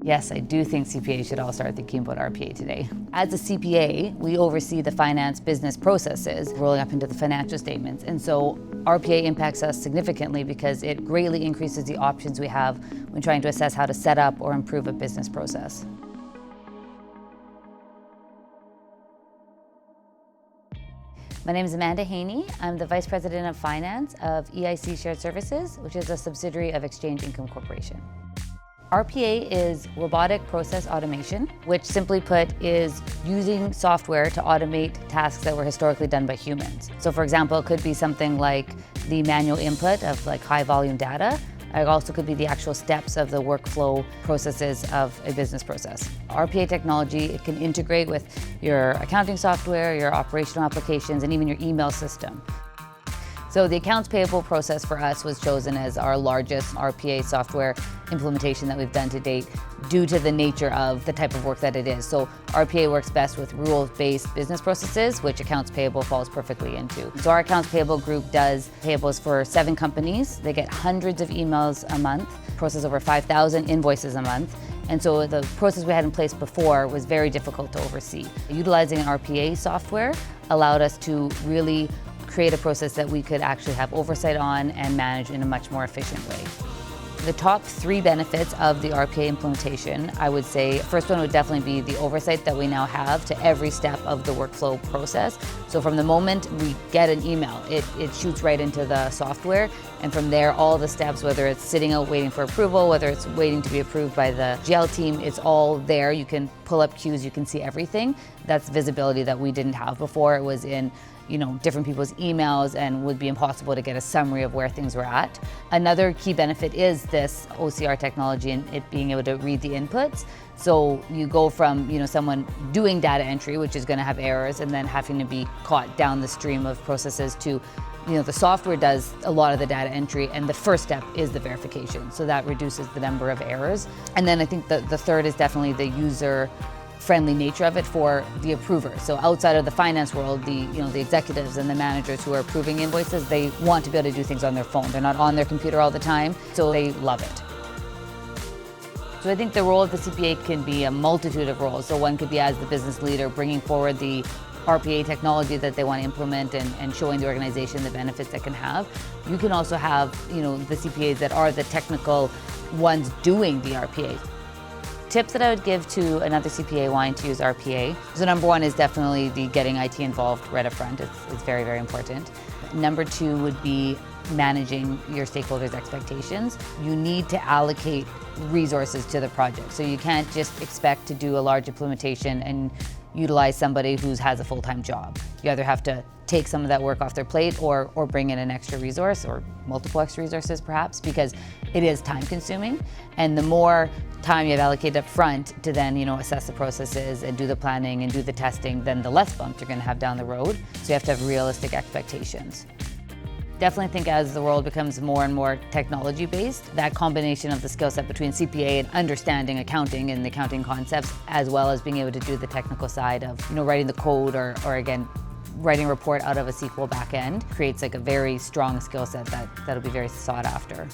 Yes, I do think CPAs should all start thinking about RPA today. As a CPA, we oversee the finance business processes rolling up into the financial statements. And so RPA impacts us significantly because it greatly increases the options we have when trying to assess how to set up or improve a business process. My name is Amanda Haney. I'm the Vice President of Finance of EIC Shared Services, which is a subsidiary of Exchange Income Corporation. RPA is robotic process automation, which simply put is using software to automate tasks that were historically done by humans. So for example, it could be something like the manual input of high volume data. It also could be the actual steps of the workflow processes of a business process. RPA technology, it can integrate with your accounting software, your operational applications, and even your email system. So the accounts payable process for us was chosen as our largest RPA software implementation that we've done to date due to the nature of the type of work that it is. So RPA works best with rules-based business processes, which accounts payable falls perfectly into. So our accounts payable group does payables for 7 companies. They get hundreds of emails a month, process over 5,000 invoices a month. And so the process we had in place before was very difficult to oversee. Utilizing an RPA software allowed us to really create a process that we could actually have oversight on and manage in a much more efficient way. The top 3 benefits of the RPA implementation, I would say, first one would definitely be the oversight that we now have to every step of the workflow process. So from the moment we get an email, it shoots right into the software, and from there all the steps, whether it's sitting out waiting for approval, whether it's waiting to be approved by the GL team, it's all there. You can pull up queues, you can see everything. That's visibility that we didn't have before. It was in different people's emails and would be impossible to get a summary of where things were at. Another key benefit is this OCR technology and it being able to read the inputs. So you go from someone doing data entry, which is going to have errors, and then having to be caught down the stream of processes to the software does a lot of the data entry, and the first step is the verification. So that reduces the number of errors. And then I think the third is definitely the user-friendly nature of it for the approver. So outside of the finance world, the executives and the managers who are approving invoices, they want to be able to do things on their phone. They're not on their computer all the time, so they love it. So I think the role of the CPA can be a multitude of roles. So one could be as the business leader, bringing forward the RPA technology that they want to implement and showing the organization the benefits that can have. You can also have the CPAs that are the technical ones doing the RPA. Tips that I would give to another CPA wanting to use RPA. So number 1 is definitely the getting IT involved right up front. It's very, very important. Number 2 would be managing your stakeholders' expectations. You need to allocate resources to the project. So you can't just expect to do a large implementation and utilize somebody who has a full-time job. You either have to take some of that work off their plate or bring in an extra resource or multiple extra resources perhaps, because it is time consuming. And the more time you have allocated up front to then assess the processes and do the planning and do the testing, then the less bumps you're going to have down the road. So you have to have realistic expectations. Definitely think as the world becomes more and more technology based, that combination of the skill set between CPA and understanding accounting and the accounting concepts, as well as being able to do the technical side of writing the code or again writing a report out of a SQL backend, creates a very strong skill set that'll be very sought after.